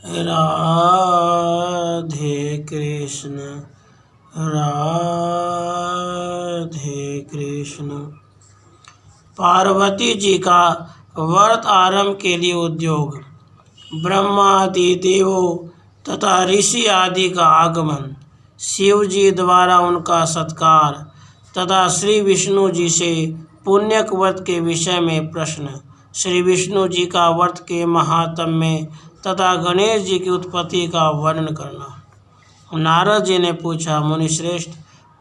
राधे कृष्ण राधे कृष्ण। पार्वती जी का व्रत आरंभ के लिए उद्योग। ब्रह्मादि देवों तथा ऋषि आदि का आगमन, शिव जी द्वारा उनका सत्कार तथा श्री विष्णु जी से पुण्यक व्रत के विषय में प्रश्न, श्री विष्णु जी का व्रत के महात्म्य तथा गणेश जी की उत्पत्ति का वर्णन करना। नारद जी ने पूछा, मुनिश्रेष्ठ,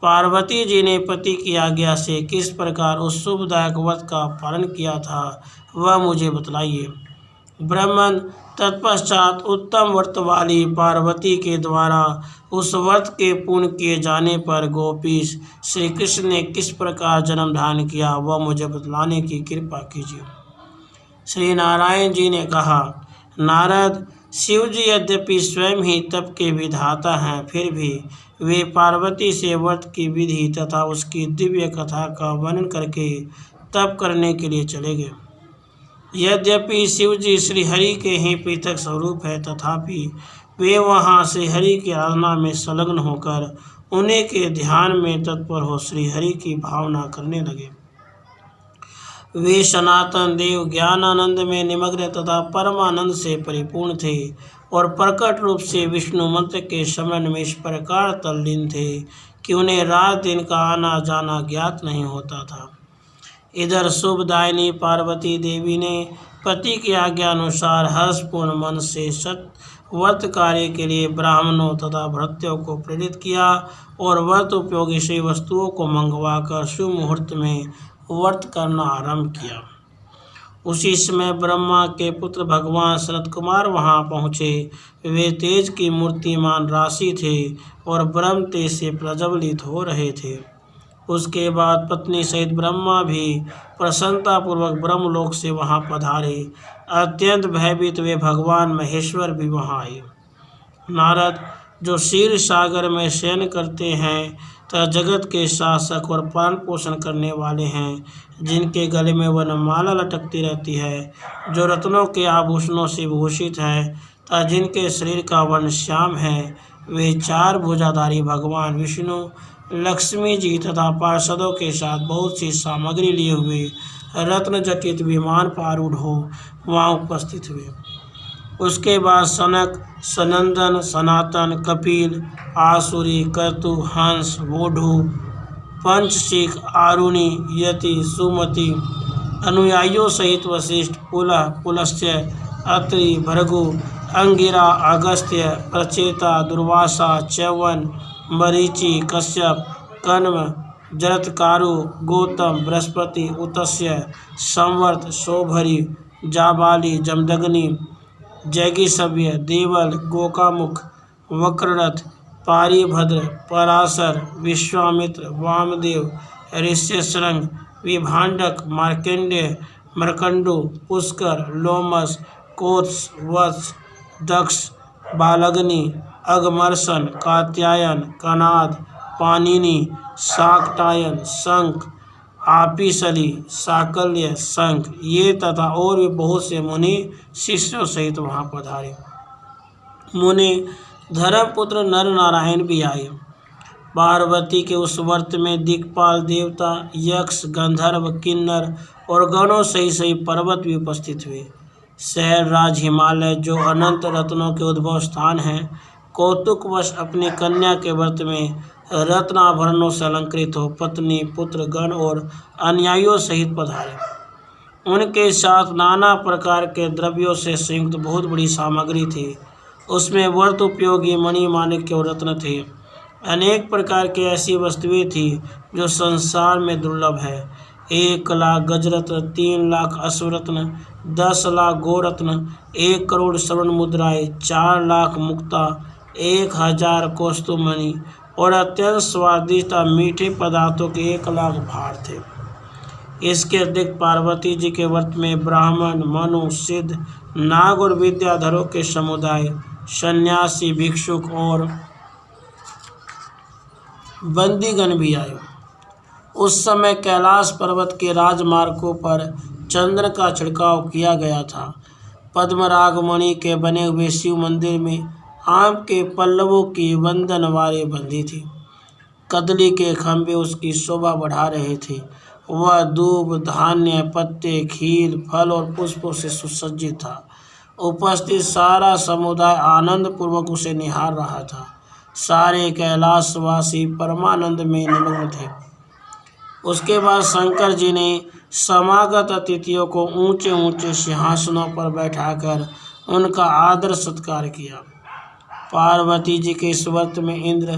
पार्वती जी ने पति की आज्ञा से किस प्रकार उस शुभदायक व्रत का पालन किया था, वह मुझे बतलाइए। ब्राह्मण, तत्पश्चात उत्तम व्रत वाली पार्वती के द्वारा उस व्रत के पूर्ण किए जाने पर गोपीश श्री कृष्ण ने किस प्रकार जन्म धारण किया, वह मुझे बतलाने की कृपा कीजिए। श्री नारायण जी ने कहा, नारद, शिव जी यद्यपि स्वयं ही तप के विधाता हैं, फिर भी वे पार्वती से व्रत की विधि तथा उसकी दिव्य कथा का वर्णन करके तप करने के लिए चले गए। यद्यपि शिव जी श्री हरि के ही पृथक स्वरूप है, तथापि वे वहाँ श्री हरि की आराधना में संलग्न होकर उन्हीं के ध्यान में तत्पर हो श्री हरि की भावना करने लगे। वे सनातन देव ज्ञानानंद में निमग्न तथा परमानंद से परिपूर्ण थे और प्रकट रूप से विष्णु मंत्र के स्मरण में इस प्रकार तल्लीन थे कि उन्हें रात दिन का आना जाना ज्ञात नहीं होता था। इधर शुभदायिनी पार्वती देवी ने पति की आज्ञा अनुसार हर्षपूर्ण मन से सत व्रत कार्य के लिए ब्राह्मणों तथा भृत्यों को प्रेरित किया और व्रत उपयोगी से वस्तुओं को मंगवाकर शुभ मुहूर्त में व्रत करना आरंभ किया। उसी समय ब्रह्मा के पुत्र भगवान शरद कुमार वहाँ पहुँचे। वे तेज की मूर्तिमान राशि थे और ब्रह्म तेज से प्रज्वलित हो रहे थे। उसके बाद पत्नी सहित ब्रह्मा भी प्रसन्नतापूर्वक ब्रह्मलोक से वहाँ पधारे। अत्यंत भयभीत वे भगवान महेश्वर भी वहाँ आए। नारद, जो क्षीर सागर में शयन करते हैं तथा जगत के शासक और पालन पोषण करने वाले हैं, जिनके गले में वनमाला लटकती रहती है, जो रत्नों के आभूषणों से भूषित हैं तथा जिनके शरीर का वर्ण श्याम है, वे चार भुजाधारी भगवान विष्णु, लक्ष्मी जी तथा पार्षदों के साथ बहुत सी सामग्री लिए हुए रत्न जटित विमान पर आरूढ़ हो वहाँ उपस्थित हुए। उसके बाद सनक, सनंदन, सनातन, कपिल, आसुरी, कर्तु, हंस, वोढु, पंचशिख, आरुणि, यति, सुमति अनुयायियों सहित वशिष्ठ, पुलह, पुलस्त्य, अत्रि, भृगु, अंगिरा, अगस्त्य, प्रचेता, दुर्वासा, च्यवन, मरीचि, कश्यप, कण्व, जरत्कारु, गौतम, बृहस्पति, उतस्य, संवर्त, शोभरी, जाबाली, जमदग्नि, जैगिसव्य, देवल, गोकामुख, वक्ररथ, पारिभद्र, पराशर, विश्वामित्र, वामदेव, ऋष्यशृंग, विभांडक, मार्कंडेय, मर्कंडु, पुष्कर, लोमस, कोत्स, वत्स, दक्ष, बालग्नि, अगमर्सन, कात्यायन, कनाद, पानिनि, शाकटायन, शंख, आपिसली, साकल्य, शंख, ये तथा और भी बहुत से मुनि शिष्यों सहित वहाँ पधारे। मुनि धर्मपुत्र नर नारायण भी आए। पार्वती के उस व्रत में दिक्पाल देवता, यक्ष, गंधर्व, किन्नर और गणों सहित पर्वत भी उपस्थित हुए। शहर राज हिमालय, जो अनंत रत्नों के उद्भव स्थान है, कौतुकवश अपनी कन्या के व्रत में रत्नाभरणों से अलंकृत हो पत्नी, पुत्र, गण और अनुयायियों सहित पधारे। उनके साथ नाना प्रकार के द्रव्यों से संयुक्त बहुत बड़ी सामग्री थी। उसमें व्रत उपयोगी मणि, माणिक्य और रत्न थे। अनेक प्रकार की ऐसी वस्तुएं थी जो संसार में दुर्लभ है। 1 लाख गजरत्न, 3 लाख अश्वरत्न, 10 लाख गोरत्न, 1 करोड़ स्वर्ण मुद्राएं, 4 लाख मुक्ता, 1000 कौस्तुभमणि और अत्यंत स्वादिष्ट मीठे पदार्थों के 1 लाख भार थे। इसके अतिरिक्त पार्वती जी के व्रत में ब्राह्मण, मनु, सिद्ध, नाग और विद्याधरों के समुदाय, सन्यासी, भिक्षुक और बंदीगण भी आए। उस समय कैलाश पर्वत के राजमार्गों पर चंद्र का छिड़काव किया गया था। पद्मराग मणि के बने हुए शिव मंदिर में आम के पल्लवों की बंधनवारें बंधी थी। कदली के खंभे उसकी शोभा बढ़ा रहे थे। वह दूब, धान्य, पत्ते, खीर, फल और पुष्पों से सुसज्जित था। उपस्थित सारा समुदाय आनंद पूर्वक उसे निहार रहा था। सारे कैलाशवासी परमानंद में निमग्न थे। उसके बाद शंकर जी ने समागत अतिथियों को ऊंचे ऊंचे सिंहासनों पर बैठाकर उनका आदर सत्कार किया। पार्वती जी के इस व्रत में इंद्र,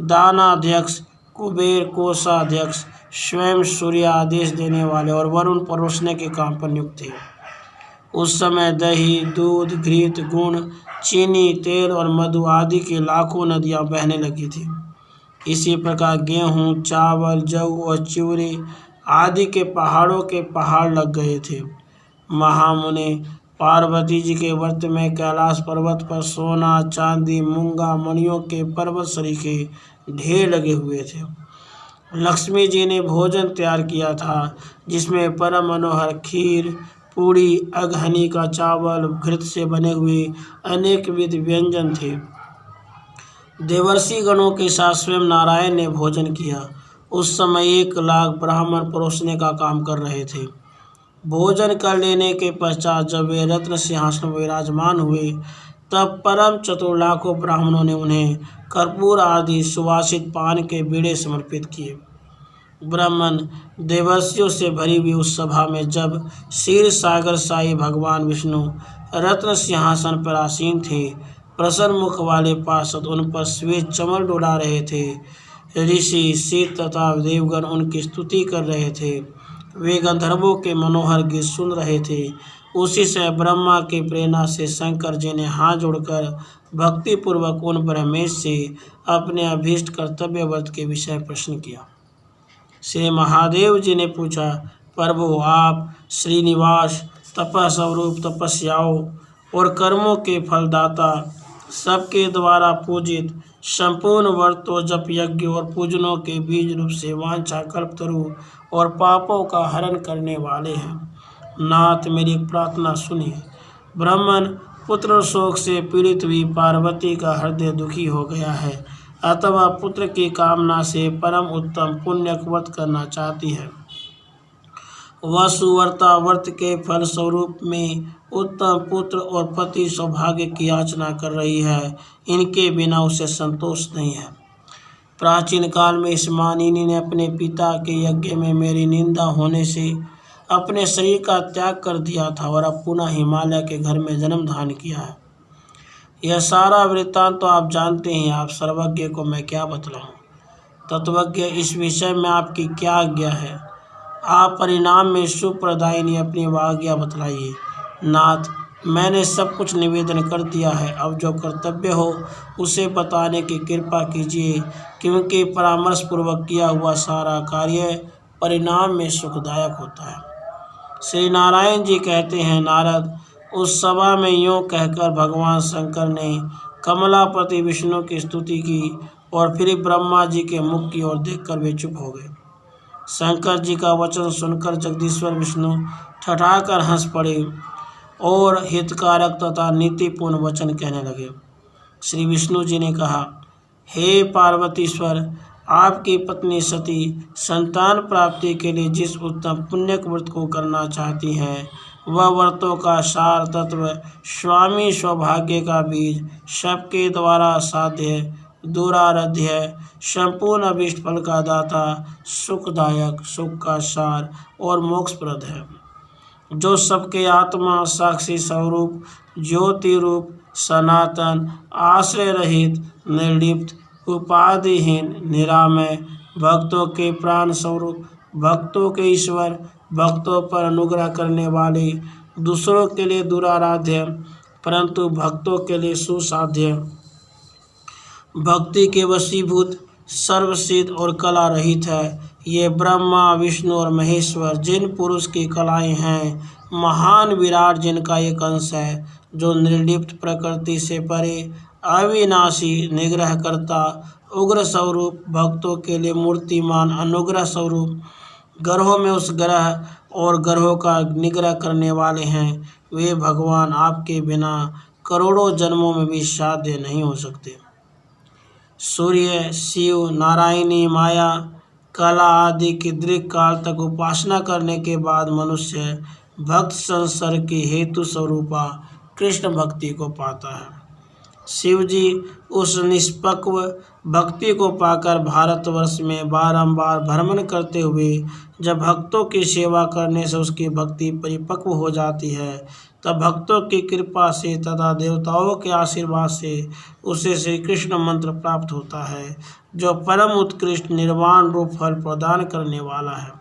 दानाध्यक्ष, कुबेर, कोषाध्यक्ष, स्वयं सूर्य आदेश देने वाले और वरुण परोसने के काम पर नियुक्त थे। उस समय दही, दूध, घृत, गुड़, चीनी, तेल और मधु आदि की लाखों नदियां बहने लगी थी। इसी प्रकार गेहूं, चावल, जौ और चिवड़े आदि के पहाड़ों के पहाड़ लग गए थे। महामुनि पार्वती जी के व्रत में कैलाश पर्वत पर सोना, चांदी, मूंगा, मणियों के पर्वत सरीखे ढेर लगे हुए थे। लक्ष्मी जी ने भोजन तैयार किया था, जिसमें परम मनोहर खीर, पूड़ी, अगहनी का चावल, घृत से बने हुए अनेक विध व्यंजन थे। देवर्षि गणों के साथ स्वयं नारायण ने भोजन किया। उस समय 1 लाख ब्राह्मण परोसने का काम कर रहे थे। भोजन कर लेने के पश्चात जब वे रत्न सिंहासन पर विराजमान हुए, तब परम चतुर लाखों ब्राह्मणों ने उन्हें कर्पूर आदि सुवासित पान के बीड़े समर्पित किए। ब्राह्मण देवर्षियों से भरी हुई उस सभा में जब क्षीर सागर साई भगवान विष्णु रत्न सिंहासन पर आसीन थे, प्रसन्न मुख वाले पार्षद उन पर श्वेत चमल डोला रहे थे। ऋषि, सिद्ध तथा देवगण उनकी स्तुति कर रहे थे। वे गंधर्वों के मनोहर गीत सुन रहे थे। उसी से ब्रह्मा की प्रेरणा से शंकर जी ने हाथ जोड़कर भक्तिपूर्वक उन ब्रह्मेश से अपने अभीष्ट कर्तव्य व्रत के विषय प्रश्न किया। श्री महादेव जी ने पूछा, प्रभु आप श्रीनिवास, तपस्वरूप, तपस्याओं और कर्मों के फलदाता, सबके द्वारा पूजित, संपूर्ण व्रतों, जप, यज्ञ और पूजनों के बीज रूप से वांछा कल्पतरु और पापों का हरण करने वाले हैं। नाथ, मेरी प्रार्थना सुनिए। ब्राह्मण पुत्र शोक से पीड़ित हुई पार्वती का हृदय दुखी हो गया है, अथवा पुत्र की कामना से परम उत्तम पुण्य व्रत करना चाहती है। वह सुवर्ता व्रत के फल स्वरूप में उत्तम पुत्र और पति सौभाग्य की याचना कर रही है। इनके बिना उसे संतोष नहीं है। प्राचीन काल में इस मानिनी ने अपने पिता के यज्ञ में मेरी निंदा होने से अपने शरीर का त्याग कर दिया था और अब पुनः हिमालय के घर में जन्म धारण किया है। यह सारा वृत्तांत तो आप जानते हैं। आप सर्वज्ञ को मैं क्या बतलाऊं? तत्वज्ञ, इस विषय में आपकी क्या आज्ञा है? आप परिणाम में सुप्रदायिनी अपनी आज्ञा बतलाइए। नाथ, मैंने सब कुछ निवेदन कर दिया है। अब जो कर्तव्य हो उसे बताने की कृपा कीजिए, क्योंकि परामर्श पूर्वक किया हुआ सारा कार्य परिणाम में सुखदायक होता है। श्री नारायण जी कहते हैं, नारद, उस सभा में यूँ कहकर भगवान शंकर ने कमलापति विष्णु की स्तुति की और फिर ब्रह्मा जी के मुख की ओर देखकर वे चुप हो गए। शंकर जी का वचन सुनकर जगदीश्वर विष्णु ठठाकर हंस पड़े और हितकारक तथा नीतिपूर्ण वचन कहने लगे। श्री विष्णु जी ने कहा, हे पार्वतीश्वर, आपकी पत्नी सती संतान प्राप्ति के लिए जिस उत्तम पुण्यक व्रत को करना चाहती हैं, वह व्रतों का सार तत्व, स्वामी सौभाग्य का बीज, सबके द्वारा साध्य, दुराराध्य, संपूर्ण अभीष्ट फल का दाता, सुखदायक, सुख का सार और मोक्षप्रद है, जो सबके आत्मा साक्षी स्वरूप, ज्योति रूप, सनातन, आश्रय रहित, निर्लिप्त, उपाधिहीन, निरामय, भक्तों के प्राण स्वरूप, भक्तों के ईश्वर, भक्तों पर अनुग्रह करने वाले, दूसरों के लिए दुराराध्य परंतु भक्तों के लिए सुसाध्य, भक्ति के वशीभूत, सर्वसिद्ध और कला रहित है। ये ब्रह्मा, विष्णु और महेश्वर जिन पुरुष की कलाएं हैं, महान विराट जिनका एक अंश है, जो निर्लिप्त, प्रकृति से परे, अविनाशी, निग्रह करता, उग्र स्वरूप, भक्तों के लिए मूर्तिमान, अनुग्रह स्वरूप, ग्रहों में उस ग्रह और ग्रहों का निग्रह करने वाले हैं, वे भगवान आपके बिना करोड़ों जन्मों में भी साध्य नहीं हो सकते। सूर्य, शिव, नारायणी, माया, कला आदि की दीर्घ काल तक उपासना करने के बाद मनुष्य भक्त संसर्ग की हेतु स्वरूपा कृष्ण भक्ति को पाता है। शिव जी उस निष्पक्व भक्ति को पाकर भारतवर्ष में बारंबार भ्रमण करते हुए जब भक्तों की सेवा करने से उसकी भक्ति परिपक्व हो जाती है, तब भक्तों की कृपा से तथा देवताओं के आशीर्वाद से उसे श्री कृष्ण मंत्र प्राप्त होता है, जो परम उत्कृष्ट निर्वाण रूप फल प्रदान करने वाला है।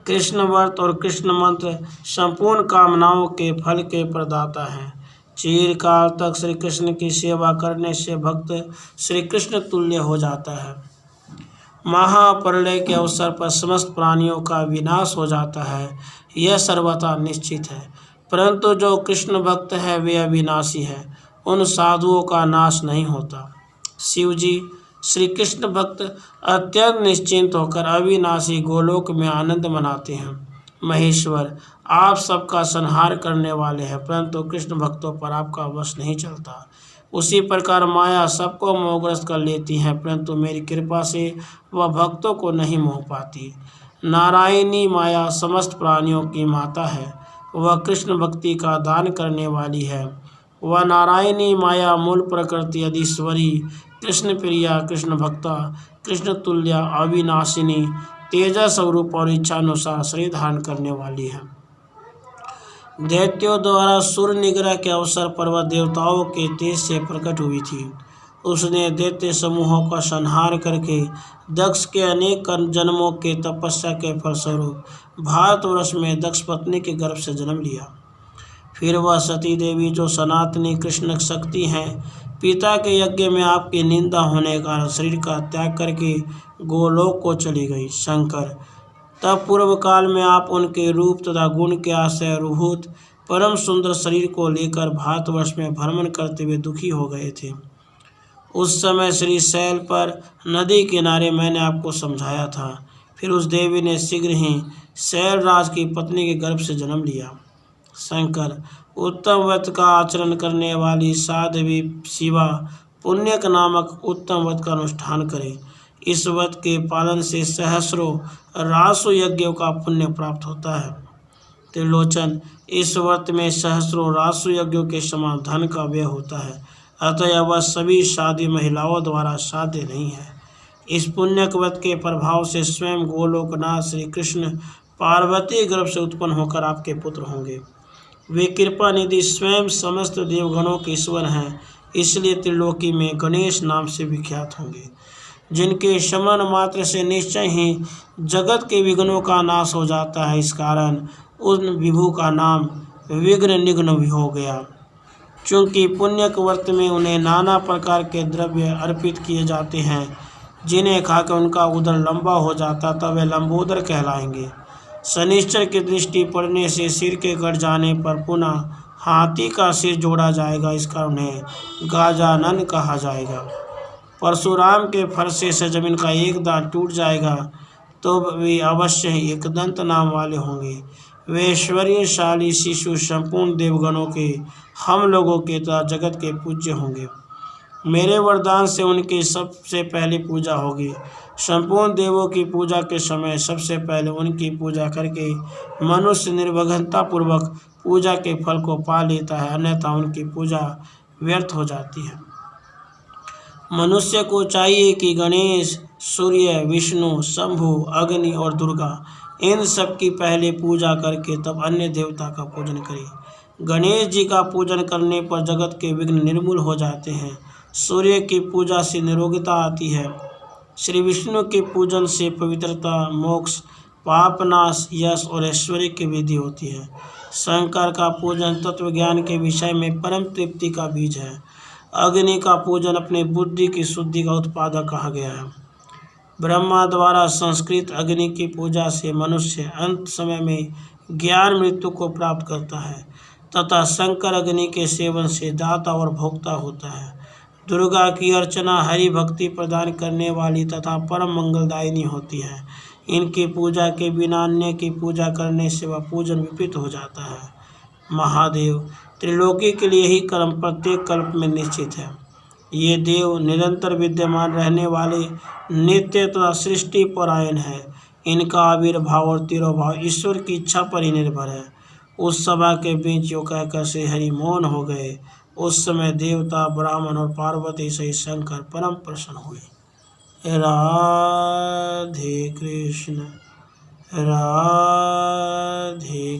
कृष्ण व्रत और कृष्ण मंत्र संपूर्ण कामनाओं के फल के प्रदाता हैं। चिरकाल तक श्री कृष्ण की सेवा करने से भक्त श्री कृष्ण तुल्य हो जाता है। महाप्रलय के अवसर पर समस्त प्राणियों का विनाश हो जाता है, यह सर्वथा निश्चित है। परंतु जो कृष्ण भक्त है वे अविनाशी है, उन साधुओं का नाश नहीं होता। शिव जी श्री कृष्ण भक्त अत्यंत निश्चिंत होकर अविनाशी गोलोक में आनंद मनाते हैं। महेश्वर आप सबका संहार करने वाले हैं, परंतु कृष्ण भक्तों पर आपका वश नहीं चलता। उसी प्रकार माया सबको मोहग्रस्त कर लेती है, परंतु मेरी कृपा से वह भक्तों को नहीं मोह पाती। नारायणी माया समस्त प्राणियों की माता है, वह कृष्ण भक्ति का दान करने वाली है। वह नारायणी माया मूल प्रकृति अधीश्वरी, कृष्ण प्रिया, कृष्ण भक्ता, कृष्ण तुल्या, अविनाशिनी, तेजस स्वरूप और इच्छानुसार शरीर धारण करने वाली है। दैत्यों द्वारा सूर्य निग्रह के अवसर पर वह देवताओं के तेज से प्रकट हुई थी। उसने दैत्य समूहों का संहार करके दक्ष के अनेक जन्मों के तपस्या के फलस्वरूप भारतवर्ष में दक्ष पत्नी के गर्भ से जन्म लिया। फिर वह सती देवी जो सनातनी कृष्ण शक्ति हैं, पिता के यज्ञ में आपकी निंदा होने के कारण शरीर का त्याग करके गोलोक को चली गई। शंकर तब पूर्व काल में आप उनके रूप तथा गुण के आश्रय रूभूत परम सुंदर शरीर को लेकर भारतवर्ष में भ्रमण करते हुए दुखी हो गए थे। उस समय श्री शैल पर नदी किनारे मैंने आपको समझाया था। फिर उस देवी ने शीघ्र ही शैलराज की पत्नी के गर्भ से जन्म लिया। शंकर उत्तम व्रत का आचरण करने वाली साध्वी शिवा पुण्यक नामक उत्तम व्रत का अनुष्ठान करे। इस व्रत के पालन से सहस्रों रासु यज्ञों का पुण्य प्राप्त होता है। त्रिलोचन इस व्रत में सहस्रों रासु यज्ञों के समान धन का व्यय होता है, अतः वह सभी शादी महिलाओं द्वारा साध्य नहीं है। इस पुण्यक व्रत के प्रभाव से स्वयं गोलोकनाथ श्री कृष्ण पार्वती गर्भ से उत्पन्न होकर आपके पुत्र होंगे। वे कृपा निधि स्वयं समस्त देवगणों के ईश्वर हैं, इसलिए त्रिलोकी में गणेश नाम से विख्यात होंगे, जिनके शमन मात्र से निश्चय ही जगत के विघ्नों का नाश हो जाता है। इस कारण उन विभु का नाम विघ्न निघ्न भी हो गया। चूँकि पुण्यक व्रत में उन्हें नाना प्रकार के द्रव्य अर्पित किए जाते हैं, जिन्हें खाकर उनका उदर लंबा हो जाता, तब वे लंबोदर कहलाएंगे। शनिश्चर की दृष्टि पड़ने से सिर के कट जाने पर पुनः हाथी का सिर जोड़ा जाएगा, इस कारण उन्हें गाजानन कहा जाएगा। परशुराम के फरसे से जमीन का एक दांत टूट जाएगा तो वे अवश्य ही एकदंत नाम वाले होंगे। वे ऐश्वर्यशाली शिशु संपूर्ण देवगणों के, हम लोगों के तथा जगत के पूज्य होंगे। मेरे वरदान से उनकी सबसे पहली पूजा होगी। संपूर्ण देवों की पूजा के समय सबसे पहले उनकी पूजा करके मनुष्य निर्विघ्नता पूर्वक पूजा के फल को पा लेता है, अन्यथा उनकी पूजा व्यर्थ हो जाती है। मनुष्य को चाहिए कि गणेश, सूर्य, विष्णु, शंभु, अग्नि और दुर्गा इन सब की पहले पूजा करके तब अन्य देवता का पूजन करे। गणेश जी का पूजन करने पर जगत के विघ्न निर्मूल हो जाते हैं। सूर्य की पूजा से निरोगता आती है। श्री विष्णु के पूजन से पवित्रता, मोक्ष, पापनाश, यश और ऐश्वर्य की वृद्धि होती है। शंकर का पूजन तत्व ज्ञान के विषय में परम तृप्ति का बीज है। अग्नि का पूजन अपने बुद्धि की शुद्धि का उत्पादक कहा गया है। ब्रह्मा द्वारा संस्कृत अग्नि की पूजा से मनुष्य अंत समय में ज्ञान मृत्यु को प्राप्त करता है तथा शंकर अग्नि के सेवन से दाता और भोक्ता होता है। दुर्गा की अर्चना हरि भक्ति प्रदान करने वाली तथा परम मंगलदायिनी होती है। इनकी पूजा के बिना अन्य की पूजा करने से वह पूजन विपरीत हो जाता है। महादेव त्रिलोकी के लिए ही कर्म प्रत्येक कल्प में निश्चित है। ये देव निरंतर विद्यमान रहने वाले नित्य तथा सृष्टि परायण है। इनका आविर्भाव और तिरोभाव ईश्वर की इच्छा पर ही निर्भर है। उस सभा के बीच जो कहकर श्री हरि मौन हो गए, उस समय देवता ब्राह्मण और पार्वती सहित शंकर परम प्रसन्न हुए। राधे कृष्ण राधे